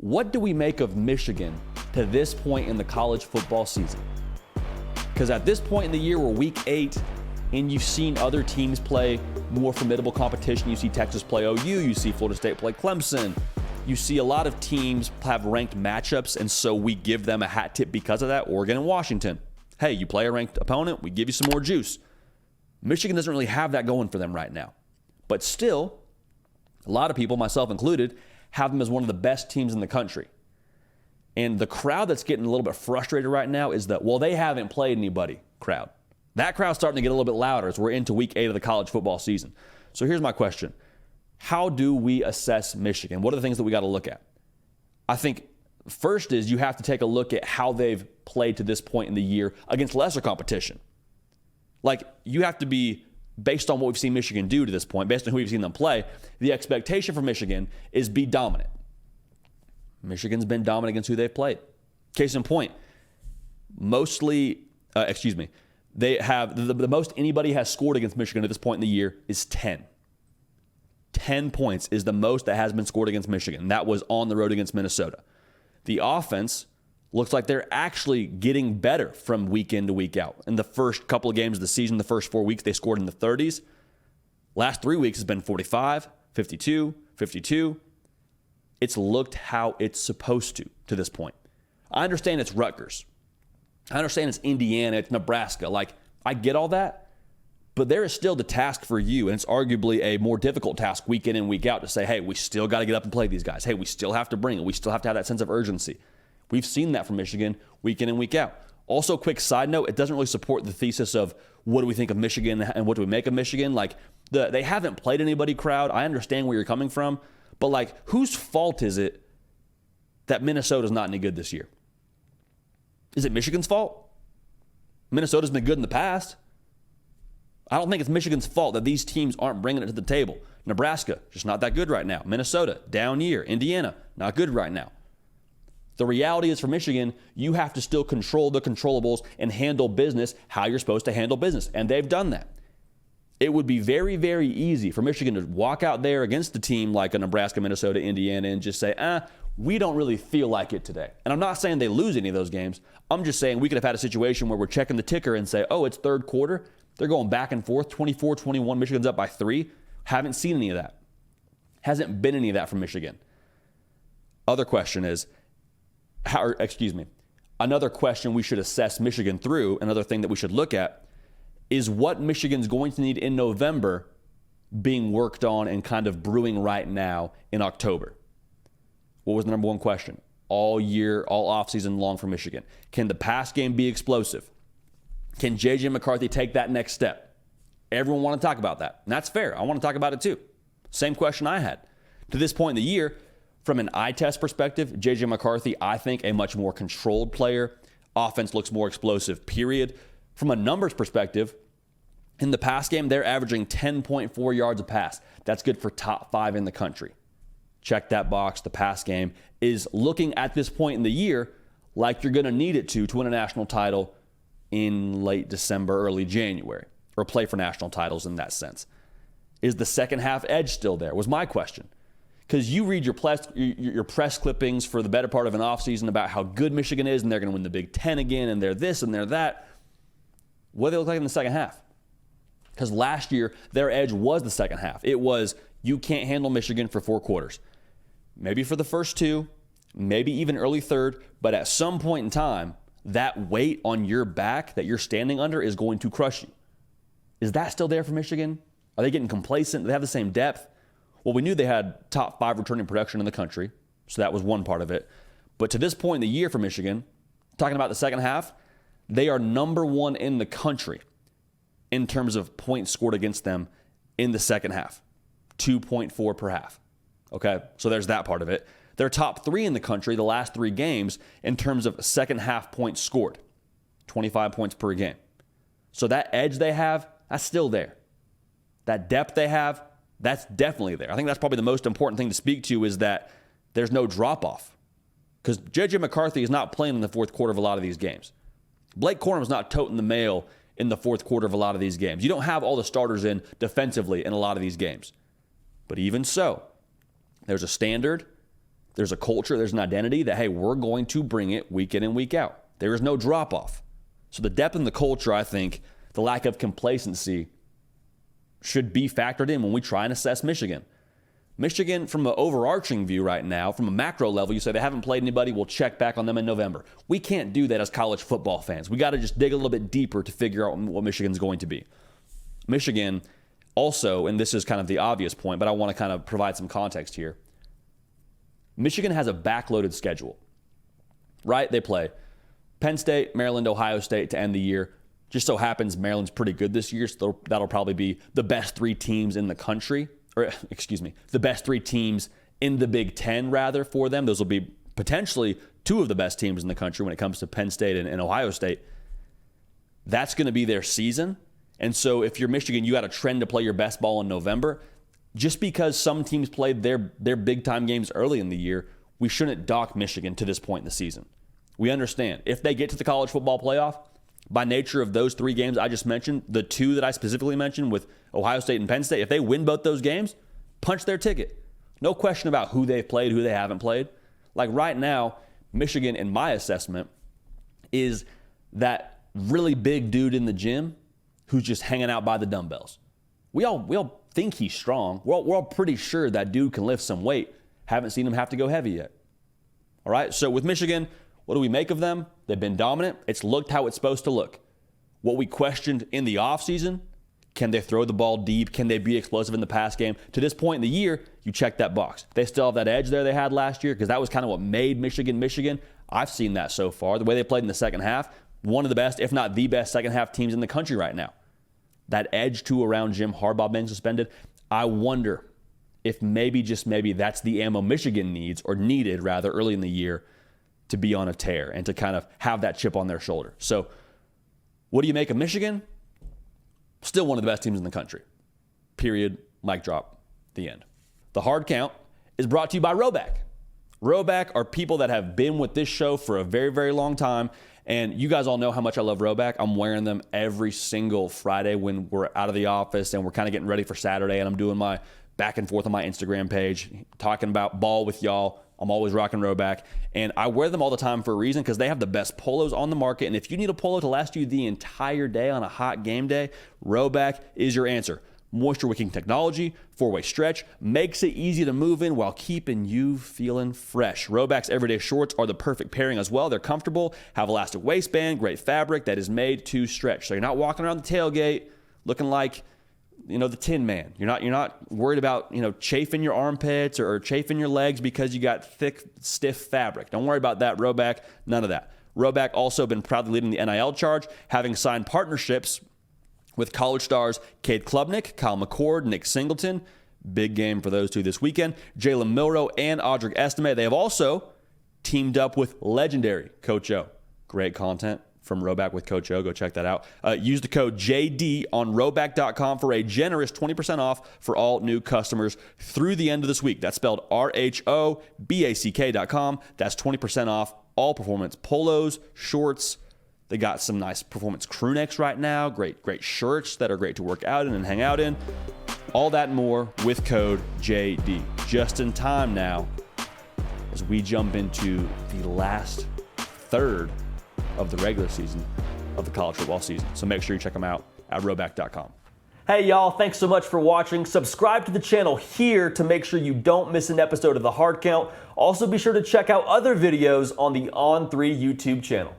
What do we make of Michigan to this point in the college football season? Because at this point in the year, we're week 8, and you've seen other teams play more formidable competition. You see Texas play OU, you see Florida State play Clemson. You see a lot of teams have ranked matchups, and so we give them a hat tip because of that. Oregon and Washington. Hey, you play a ranked opponent, we give you some more juice. Michigan doesn't really have that going for them right now. But still, a lot of people, myself included, have them as one of the best teams in the country. And the crowd that's getting a little bit frustrated right now is that, well, they haven't played anybody crowd. That crowd's starting to get a little bit louder as we're into week 8 of the college football season. So here's my question. How do we assess Michigan? What are the things that we got to look at? I think first is you have to take a look at how they've played to this point in the year against lesser competition. Like, you have to be, based on what we've seen Michigan do to this point, based on who we've seen them play, the expectation for Michigan is be dominant. Michigan's been dominant against who they've played. Case in point, they have the most anybody has scored against Michigan at this point in the year is 10. 10 points is the most that has been scored against Michigan. That was on the road against Minnesota. The offense looks like they're actually getting better from week in to week out. In the first couple of games of the season, the first 4 weeks, they scored in the 30s. Last 3 weeks has been 45, 52, 52. It's looked how it's supposed to this point. I understand it's Rutgers. I understand it's Indiana, it's Nebraska. Like, I get all that. But there is still the task for you, and it's arguably a more difficult task week in and week out to say, hey, we still got to get up and play these guys. Hey, we still have to bring it. We still have to have that sense of urgency. We've seen that from Michigan week in and week out. Also, quick side note, it doesn't really support the thesis of what do we think of Michigan and what do we make of Michigan. Like, they haven't played anybody crowd. I understand where you're coming from. But, like, whose fault is it that Minnesota's not any good this year? Is it Michigan's fault? Minnesota's been good in the past. I don't think it's Michigan's fault that these teams aren't bringing it to the table. Nebraska, just not that good right now. Minnesota, down year. Indiana, not good right now. The reality is for Michigan, you have to still control the controllables and handle business how you're supposed to handle business. And they've done that. It would be very, very easy for Michigan to walk out there against a team like a Nebraska, Minnesota, Indiana, and just say, we don't really feel like it today. And I'm not saying they lose any of those games. I'm just saying we could have had a situation where we're checking the ticker and say, oh, it's third quarter. They're going back and forth, 24-21. Michigan's up by 3. Haven't seen any of that. Hasn't been any of that from Michigan. Other question is, another question we should assess Michigan through, another thing that we should look at, is what Michigan's going to need in November being worked on and kind of brewing right now in October. What was the number one question? All year, all offseason long for Michigan. Can the pass game be explosive? Can J.J. McCarthy take that next step? Everyone want to talk about that. And that's fair. I want to talk about it too. Same question I had. To this point in the year, from an eye test perspective, J.J. McCarthy, I think, a much more controlled player. Offense looks more explosive, period. From a numbers perspective, in the pass game, they're averaging 10.4 yards a pass. That's good for top 5 in the country. Check that box. The pass game is looking at this point in the year like you're going to need it to win a national title in late December, early January, or play for national titles in that sense. Is the second half edge still there, was my question. Because you read your press clippings for the better part of an offseason about how good Michigan is and they're going to win the Big Ten again and they're this and they're that. What do they look like in the second half? Because last year, their edge was the second half. It was, you can't handle Michigan for 4 quarters. Maybe for the first 2, maybe even early third, but at some point in time, that weight on your back that you're standing under is going to crush you. Is that still there for Michigan? Are they getting complacent? Do they have the same depth? Well, we knew they had top 5 returning production in the country, so that was one part of it. But to this point in the year for Michigan, talking about the second half, they are number 1 in the country in terms of points scored against them in the second half. 2.4 per half. Okay, so there's that part of it. They're top 3 in the country the last 3 games in terms of second half points scored. 25 points per game. So that edge they have, that's still there. That depth they have, that's definitely there. I think that's probably the most important thing to speak to is that there's no drop-off. Because J.J. McCarthy is not playing in the fourth quarter of a lot of these games. Blake Corum's not toting the mail in the fourth quarter of a lot of these games. You don't have all the starters in defensively in a lot of these games. But even so, there's a standard, There's a culture, there's an identity that, hey, we're going to bring it week in and week out. There is no drop off. So the depth in the culture, I think, the lack of complacency should be factored in when we try and assess Michigan. Michigan, from an overarching view right now, from a macro level, you say they haven't played anybody, we'll check back on them in November. We can't do that as college football fans. We got to just dig a little bit deeper to figure out what Michigan's going to be. Michigan also, and this is kind of the obvious point, but I want to kind of provide some context here. Michigan has a backloaded schedule, right? They play Penn State, Maryland, Ohio State to end the year. Just so happens Maryland's pretty good this year, so that'll probably be the best three teams in the country, or excuse me, the best three teams in the Big Ten, rather, for them. Those will be potentially two of the best teams in the country when it comes to Penn State and Ohio State. That's going to be their season. And so if you're Michigan, you got a trend to play your best ball in November. Just because some teams played their big-time games early in the year, we shouldn't dock Michigan to this point in the season. We understand. If they get to the college football playoff, by nature of those three games I just mentioned, the two that I specifically mentioned with Ohio State and Penn State, if they win both those games, punch their ticket. No question about who they've played, who they haven't played. Like right now, Michigan, in my assessment, is that really big dude in the gym who's just hanging out by the dumbbells. We all think he's strong. We're all pretty sure that dude can lift some weight. Haven't seen him have to go heavy yet. All right, so with Michigan, what do we make of them? They've been dominant. It's looked how it's supposed to look. What we questioned in the offseason, can they throw the ball deep? Can they be explosive in the pass game? To this point in the year, you check that box. They still have that edge there they had last year because that was kind of what made Michigan. I've seen that so far. The way they played in the second half, one of the best, if not the best, second half teams in the country right now. That edge to around Jim Harbaugh being suspended, I wonder if maybe, just maybe, that's the ammo Michigan needs, or needed rather, early in the year to be on a tear and to kind of have that chip on their shoulder. So what do you make of Michigan? Still one of the best teams in the country. Period. Mic drop. The end. The Hard Count is brought to you by Roback. Roback are people that have been with this show for a very, very long time. And you guys all know how much I love Roback. I'm wearing them every single Friday when we're out of the office and we're kind of getting ready for Saturday, and I'm doing my back and forth on my Instagram page, talking about ball with y'all. I'm always rocking Roback. And I wear them all the time for a reason, because they have the best polos on the market. And if you need a polo to last you the entire day on a hot game day, Roback is your answer. Moisture wicking technology, 4-way stretch, makes it easy to move in while keeping you feeling fresh. Roback's everyday shorts are the perfect pairing as well. They're comfortable, have elastic waistband, great fabric that is made to stretch. So you're not walking around the tailgate looking like, the Tin Man. You're not worried about, chafing your armpits or chafing your legs because you got thick, stiff fabric. Don't worry about that, Roback. None of that. Roback also been proudly leading the NIL charge, having signed partnerships with college stars Cade Klubnik, Kyle McCord, Nick Singleton. Big game for those two this weekend. Jalen Milroe and Audric Estime. They have also teamed up with legendary Coach O. Great content from Roback with Coach O. Go check that out. Use the code JD on Roback.com for a generous 20% off for all new customers through the end of this week. That's spelled RHOBACK.com. That's 20% off all performance polos, shorts. They got some nice performance crew necks right now. Great shirts that are great to work out in and hang out in. All that and more with code JD. Just in time now as we jump into the last third of the regular season of the college football season. So make sure you check them out at Roback.com. Hey y'all, thanks so much for watching. Subscribe to the channel here to make sure you don't miss an episode of the Hard Count. Also be sure to check out other videos on the On3 YouTube channel.